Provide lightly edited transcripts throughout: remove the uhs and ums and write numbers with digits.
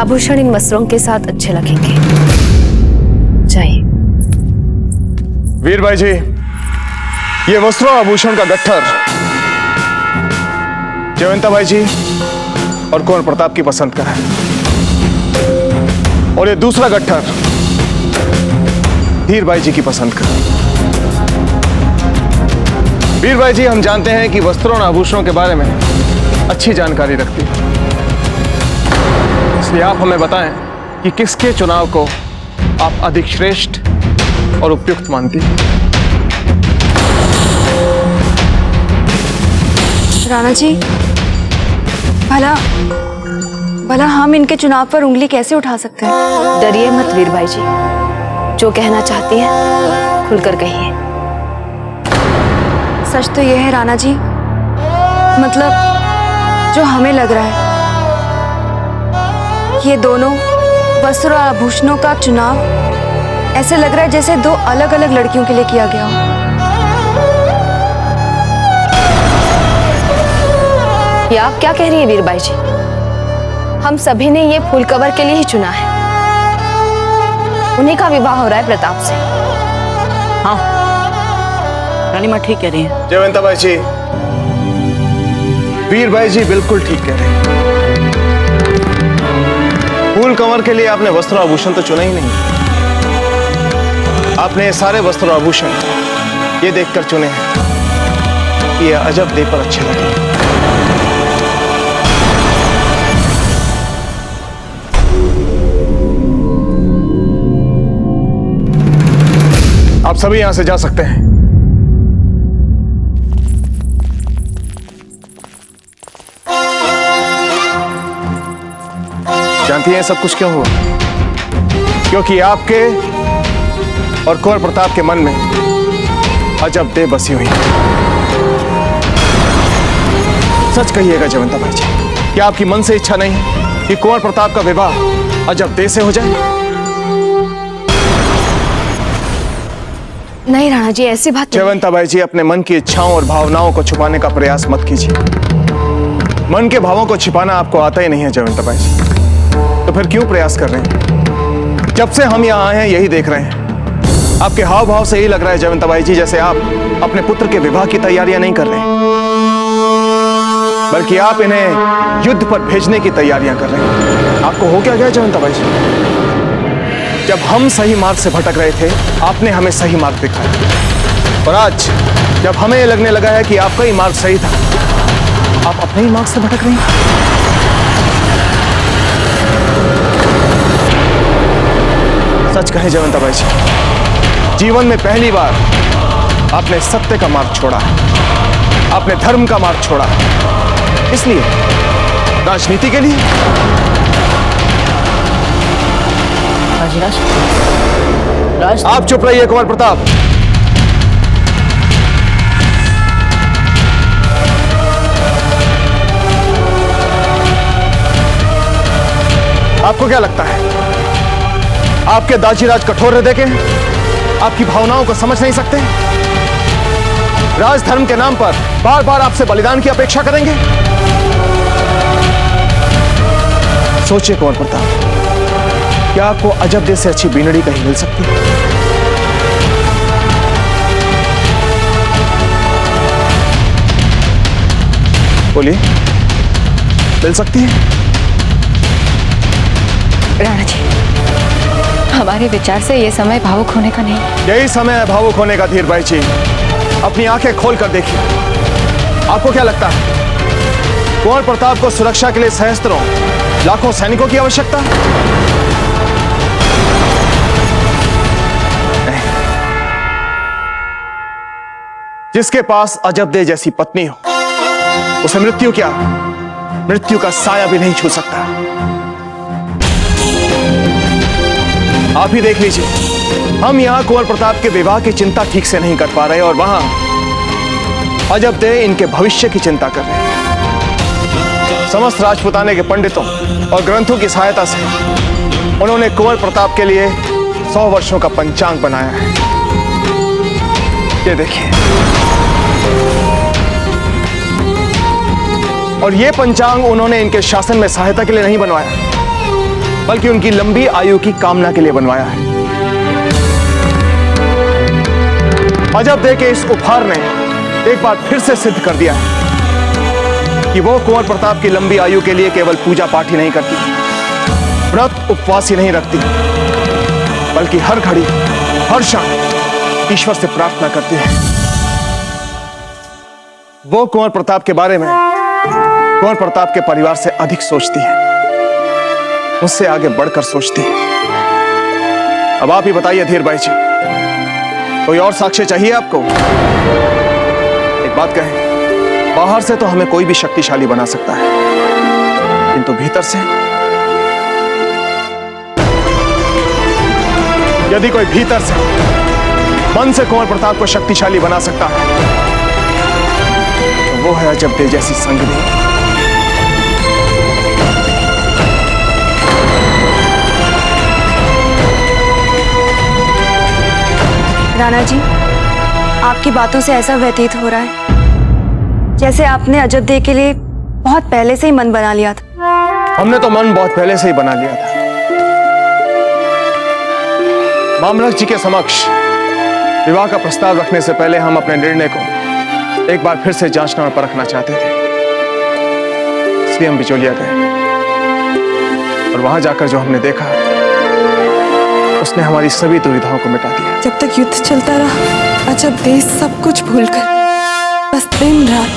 आभूषण इन वस्त्रों के साथ अच्छे लगेंगे। जाइए। वीर भाई जी, ये वस्त्रों आभूषण का गट्ठर जयवंता भाई जी और कुंवर प्रताप की पसंद का है, और ये दूसरा गट्ठर धीर भाई जी की पसंद का। वीर भाई जी, हम जानते हैं कि वस्त्रों और आभूषणों के बारे में अच्छी जानकारी रखती है, इसलिए आप हमें बताएं कि किसके चुनाव को आप अधिक श्रेष्ठ और उपयुक्त मानती हैं। राणा जी, भला हम इनके चुनाव पर उंगली कैसे उठा सकते हैं? डरिए मत वीर भाई जी, जो कहना चाहती हैं खुलकर कहिए। सच तो यह है राणा जी, मतलब जो हमें लग रहा है, ये दोनों वस्त्र और आभूषणों का चुनाव ऐसे लग रहा है जैसे दो अलग अलग लड़कियों के लिए किया गया हो। ये आप क्या कह रही है वीर भाई जी? हम सभी ने ये फूल कवर के लिए ही चुना है। उन्हीं का विवाह हो रहा है प्रताप से। हाँ, रानी माँ ठीक कह रही है। जयवंता भाई जी, वीर भाई जी बिल्कुल ठीक कह रहे हैं। फूल कंवर के लिए आपने वस्त्र आभूषण तो चुना ही नहीं, आपने ये सारे वस्त्र आभूषण ये देखकर चुने हैं कि ये अजब देह पर अच्छे लगे। आप सभी यहां से जा सकते हैं। जानती हैं सब कुछ क्यों हुआ? क्योंकि आपके और कुंवर प्रताप के मन में अजब देह बसी हुई है। सच कहिएगा जयवंता भाई जी, क्या आपकी मन से इच्छा नहीं है कि कुंवर प्रताप का विवाह अजब देह से हो जाए? नहीं राणा जी, ऐसी बात नहीं। जयवंता बाई जी, अपने मन की इच्छाओं और भावनाओं को छुपाने का प्रयास मत कीजिए। मन के भावों को छिपाना आपको आता ही नहीं है जयवंता बाई जी, तो फिर क्यों प्रयास कर रहे हैं? जब से हम यहाँ आए हैं यही देख रहे हैं। आपके हाव भाव से यही लग रहा है जयवंता बाई जी जैसे आप अपने पुत्र के विवाह की तैयारियां नहीं कर रहे हैं, बल्कि आप इन्हें युद्ध पर भेजने की तैयारियां कर रहे हैं। आपको हो क्या गया जयवंता बाई जी? जब हम सही मार्ग से भटक रहे थे, आपने हमें सही मार्ग दिखाया, और आज जब हमें यह लगने लगा है कि आपका ही मार्ग सही था, आप अपने ही मार्ग से भटक रही हैं। सच कहें जयवंता बाई जी, जीवन में पहली बार आपने सत्य का मार्ग छोड़ा, आपने धर्म का मार्ग छोड़ा, इसलिए राजनीति के लिए। राज, आप चुप रहिए कुंवर प्रताप। आपको क्या लगता है आपके दाजीराज कठोर हृदय के आपकी भावनाओं को समझ नहीं सकते? राजधर्म के नाम पर बार बार आपसे बलिदान की अपेक्षा करेंगे? सोचिए कुंवर प्रताप, क्या आपको अजब देह से अच्छी बीनड़ी कहीं मिल सकती है? बोलिए, मिल सकती है? राणा जी, हमारे विचार से यह समय भावुक होने का नहीं है। यही समय है भावुक होने का धीर भाई जी। अपनी आंखें खोल कर देखिए। आपको क्या लगता है कुंवर प्रताप को सुरक्षा के लिए सहस्त्रों लाखों सैनिकों की आवश्यकता? जिसके पास अजब देह जैसी पत्नी हो, उसे मृत्यु क्या, मृत्यु का साया भी नहीं छू सकता। आप ही देख लीजिए, हम यहां कुंवर प्रताप के विवाह की चिंता ठीक से नहीं कर पा रहे और वहां अजब देह इनके भविष्य की चिंता कर रहे हैं। समस्त राजपुताने के पंडितों और ग्रंथों की सहायता से उन्होंने कुंवर प्रताप के लिए 100 वर्षों का पंचांग बनाया है। ये देखिए, और ये पंचांग उन्होंने इनके शासन में सहायता के लिए नहीं बनवाया, बल्कि उनकी लंबी आयु की कामना के लिए बनवाया है। अजब दे के इस उपहार ने एक बार फिर से सिद्ध कर दिया है कि वो कुंवर प्रताप की लंबी आयु के लिए केवल पूजा पाठ ही नहीं करती, व्रत उपवास ही नहीं रखती, बल्कि हर घड़ी हर क्षण ईश्वर से प्रार्थना करती है। वो कुंवर प्रताप के बारे में कुंवर प्रताप के परिवार से अधिक सोचती है, उससे आगे बढ़कर सोचती है। अब आप ही बताइए धीर भाई जी, कोई और साक्ष्य चाहिए आपको? एक बात कहें, बाहर से तो हमें कोई भी शक्तिशाली बना सकता है, किंतु भीतर से यदि कोई भीतर से मन से कुंवर प्रताप को शक्तिशाली बना सकता है तो वो है अजब दे जैसी संगनी। राणा जी, आपकी बातों से ऐसा व्यतीत हो रहा है जैसे आपने अजब दे के लिए बहुत पहले से ही मन बना लिया था। हमने तो मन बहुत पहले से ही बना लिया था। मामलक जी के समक्ष विवाह का प्रस्ताव रखने से पहले हम अपने निर्णय को एक बार फिर से जांचना और परखना चाहते थे, इसलिए हम बिचौलिया गए और वहां जाकर जो हमने देखा उसने हमारी सभी दुविधाओं को मिटा दिया। जब तक युद्ध चलता रहा अजब दे सब कुछ भूलकर बस दिन रात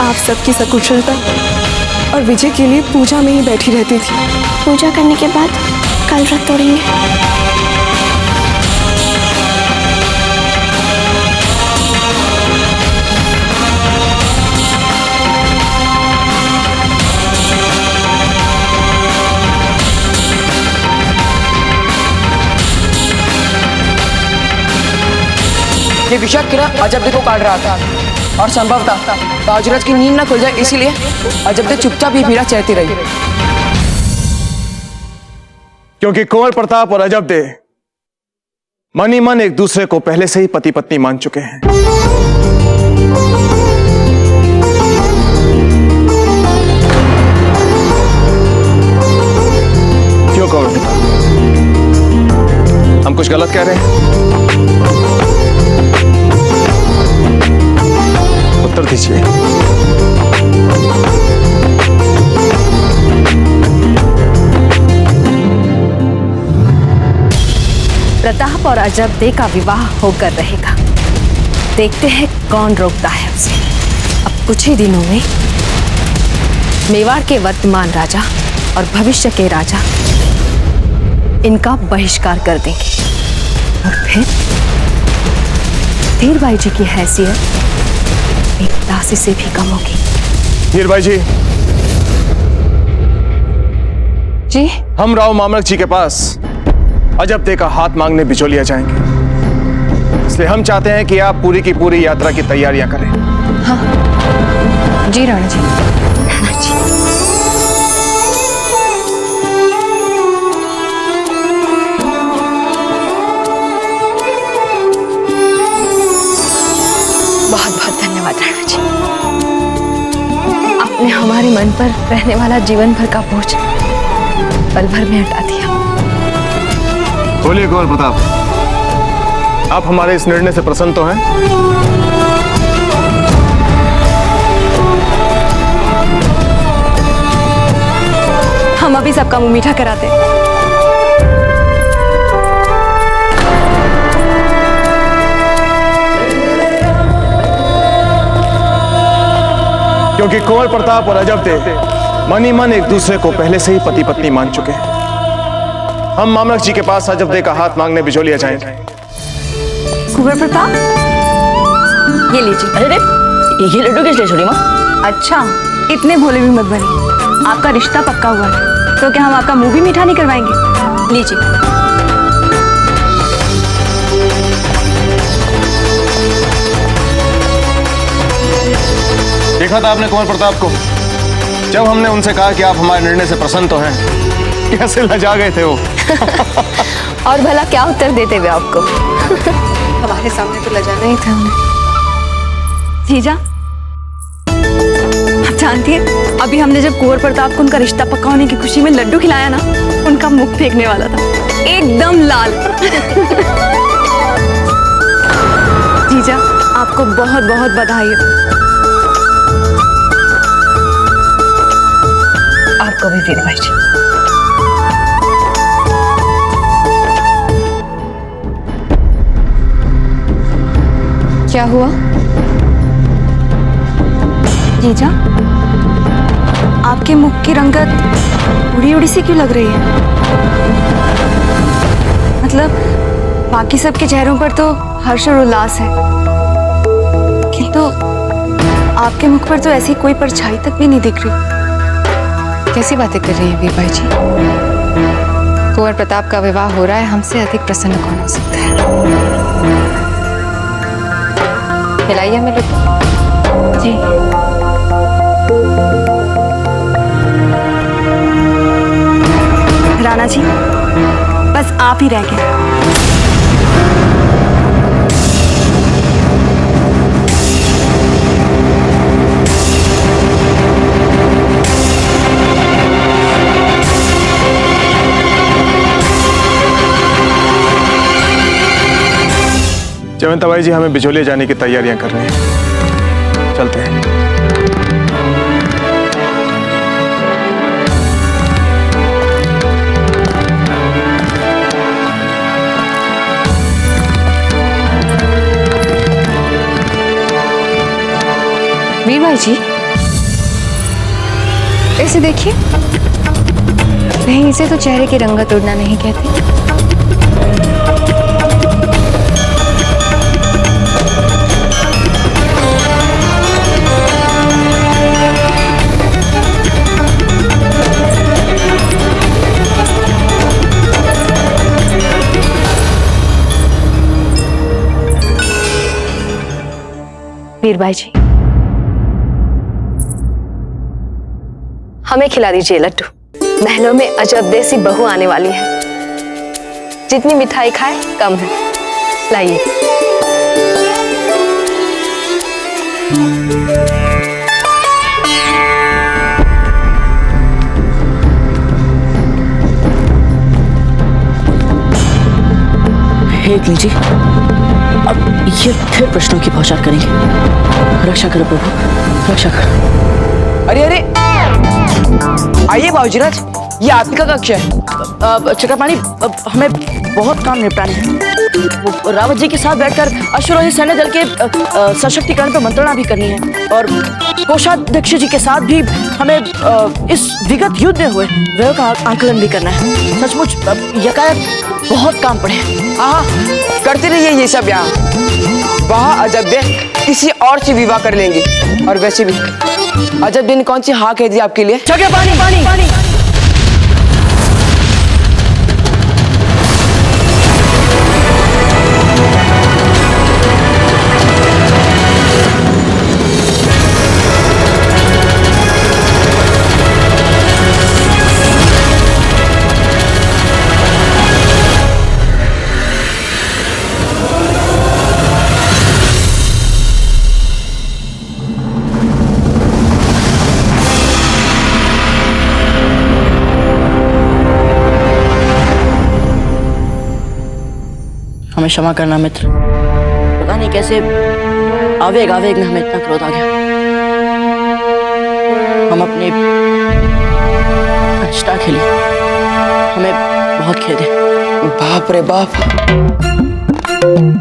आप सबकी सकुशलता और विजय के लिए पूजा में ही बैठी रहती थी। पूजा करने के बाद कल व्रत तोड़ेंगे। ये विषाक्त किरण अजब दे को काट रहा था और संभवतः बाजूराज की नींद न खुल जाए, इसीलिए अजब दे चुपचाप ये पीड़ा चलती रही। क्योंकि कुंवर प्रताप और अजब दे मन ही मन एक दूसरे को पहले से ही पति पत्नी मान चुके हैं। क्यों कुंवर प्रताप, हम कुछ गलत कह रहे हैं? उत्तर दीजिए। प्रताप और अजब दे का विवाह होकर रहेगा। देखते हैं कौन रोकता है उसे। अब कुछ ही दिनों में मेवाड़ के वर्तमान राजा और भविष्य के राजा इनका बहिष्कार कर देंगे और फिर धीर भाई जी की हैसियत एक दासी से भी कम होगी। धीर भाई जी, जी हम राव मामलक जी के पास अजब दे का हाथ मांगने बिचौलिया जाएंगे, इसलिए हम चाहते हैं कि आप पूरी की पूरी यात्रा की तैयारियां करें। हाँ जी राणा जी। बहुत बहुत धन्यवाद राणा जी, आपने हमारे मन पर रहने वाला जीवन भर का बोझ पल भर में हटा दिया। बोलिए कुंवर प्रताप, आप हमारे इस निर्णय से प्रसन्न तो हैं? हम अभी सबका मुंह मीठा कराते हैं। क्योंकि कुंवर प्रताप और अजब दे मन ही मन एक दूसरे को पहले से ही पति पत्नी मान चुके हैं, हम मामलक जी के पास अजब दे का हाथ मांगने बिचौलिया जाएंगे। कुंवर प्रताप, ये लीजिए। अरे ये लड्डू किस लिए छोड़ी माँ? अच्छा, इतने भोले भी मत बनिए, आपका रिश्ता पक्का हुआ है तो क्या हम आपका मुंह भी मीठा नहीं करवाएंगे? लीजिए। देखा था आपने कुंवर प्रताप को, जब हमने उनसे कहा कि आप हमारे निर्णय से प्रसन्न तो हैं, कैसे लजा गए थे वो। और भला क्या उत्तर देते हुए आपको? हमारे सामने तो लजाना ही था उन्हें। जीजा, आप जानती हैं अभी हमने जब कुंवर प्रताप को उनका रिश्ता पक्का होने की खुशी में लड्डू खिलाया ना, उनका मुख फेंकने वाला था, एकदम लाल। जीजा, आपको बहुत बहुत बधाई। आपको भी वीर भाई जी। क्या हुआ? जीजा, आपके मुख की रंगत उड़ी उड़ी सी क्यों लग रही है? मतलब बाकी सबके चेहरों पर तो हर्ष और उल्लास है, किंतु आपके मुख पर तो ऐसी कोई परछाई तक भी नहीं दिख रही। कैसी बातें कर रही हैं वीर भाई जी? कुंवर प्रताप का विवाह हो रहा है, हमसे अधिक प्रसन्न कौन हो सकता है? खिलाइए हमें लड्डू। जी। राणा जी, बस आप ही रह गए। जयवंता बाई जी, हमें बिचौलिए जाने की तैयारियां करनी है, चलते हैं। वीर भाई जी, ऐसे देखिए, नहीं इसे तो चेहरे की रंगत उड़ना नहीं कहते। वीर भाई जी, हमें खिला दीजिए लड्डू। महलों में अजब देसी बहू आने वाली है, जितनी मिठाई खाए कम है। लाइए। हे अग्नि जी, अब ये फिर प्रश्नों की बौछार करेंगे। रक्षा करो प्रभु, रक्षा करो। अरे अरे, आइए बाबूजीराज, ये आपका कक्ष है। चक्रपाणी, हमें बहुत काम निपटाने हैं। रावत जी के साथ बैठकर अश्वरोही सैन्य दल के सशक्तिकरण पर मंत्रणा भी करनी है, और कोषाध्यक्ष जी के साथ भी हमें इस विगत युद्ध में हुए व्यय का आंकलन भी करना है। सचमुच यकायक बहुत काम पड़े। हाँ, करते रहिए ये सब। यहाँ वहाँ अजब किसी और से विवाह कर लेंगे। और वैसे भी अजब ने कौन सी हाँ कह दी आपके लिए? पानी पानी पानी। हमें क्षमा करना मित्र, पता नहीं कैसे आवेग आवेग में हमें इतना क्रोध आ गया। हम अपने अनिष्टा खेली, हमें बहुत खेद है। बाप रे बाप,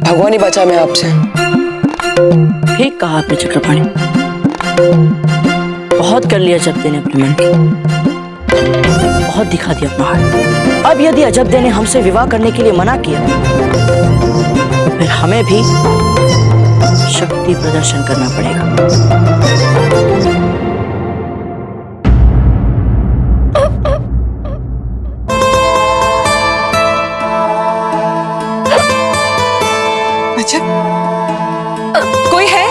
भगवान ही बचा मैं आपसे। ठीक कहा आपने चक्रपाणी, बहुत कर लिया अजब ने अपने मन की, बहुत दिखा दिया अपना हाथ। अब यदि अजब ने हमसे विवाह करने के लिए मना किया तो फिर हमें भी शक्ति प्रदर्शन करना पड़ेगा। अच्छा, कोई है?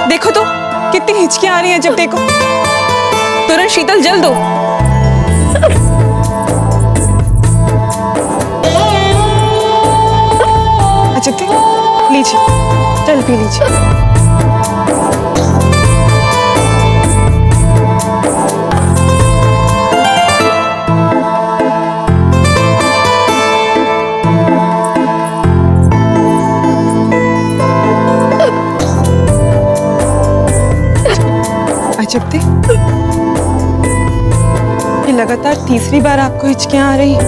देखो तो कितनी हिचकियां आ रही हैं। जब देखो तुरंत शीतल जल दो। अच्छा लीजिए, जल पी लीजिए। अजब दे, ये लगातार तीसरी बार आपको हिचकियां आ रही हैं।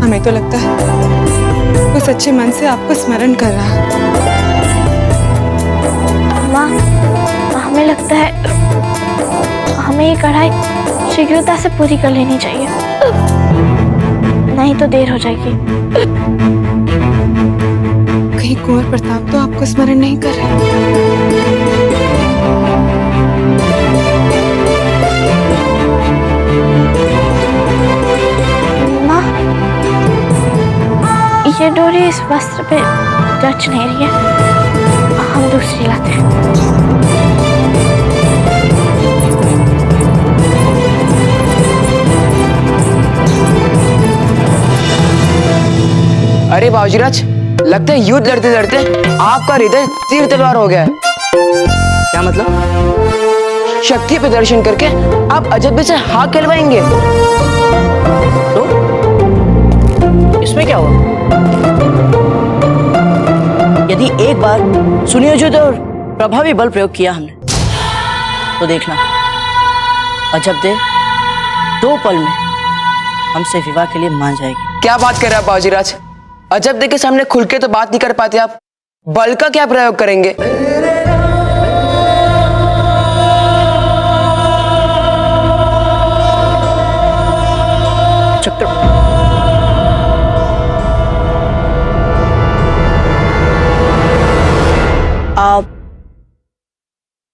हमें तो लगता है वो सच्चे मन से आपको स्मरण कर रहा है। माँ, हमें लगता है हमें ये कढ़ाई शीघ्रता से पूरी कर लेनी चाहिए, नहीं तो देर हो जाएगी। कहीं कुंवर प्रताप तो आपको स्मरण नहीं कर रहे? माँ, ये डोरी इस वस्त्र पे जच नहीं रही है, हम दूसरी लाते हैं। अरे बाबूजीराज, लगता है युद्ध लड़ते लड़ते आपका हृदय तीर तलवार हो गया है। क्या मतलब? शक्ति प्रदर्शन करके आप अजब से हाथ कहलवाएंगे तो इसमें क्या हुआ? यदि एक बार सुनियोजित और प्रभावी बल प्रयोग किया हमने तो देखना, अजब दे 2 पल में हमसे विवाह के लिए मान जाएगी। क्या बात कर रहे हैं आप बाबूजीराज? अजब दे के सामने खुल के तो बात नहीं कर पाते आप, बल का क्या प्रयोग करेंगे? चक्र आप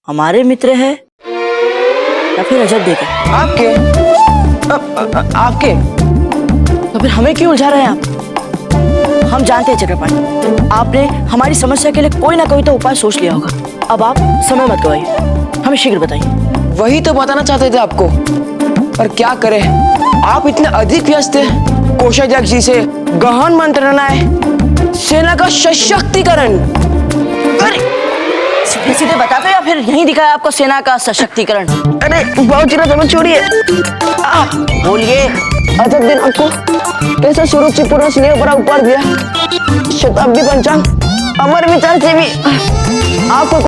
हमारे मित्र हैं या फिर अजब दे के? आपके आपके तो फिर हमें क्यों उलझा रहे हैं आप? हम जानते हैं चक्रपाणी, आपने हमारी समस्या के लिए कोई ना कोई तो उपाय सोच लिया होगा। अब आप समय मत गवाइए, हमें शीघ्र बताइए। वही तो बताना चाहते थे आपको, पर क्या करें, आप इतने अधिक व्यस्त हैं। कोषाध्यक्ष जी से गहन मंत्रणा है, सेना का सशक्तिकरण। सीधे बताते या फिर यहीं दिखाया आपको सेना का सशक्तिकरण? अरे बाबूजीराज, हमें छोड़िए। बोलिए। अजब दिन आपको कैसे सुरुचिपूर्ण स्नेह भरा उपहार दिया, शताब्दी पंचांग अमर विचार से भी आपको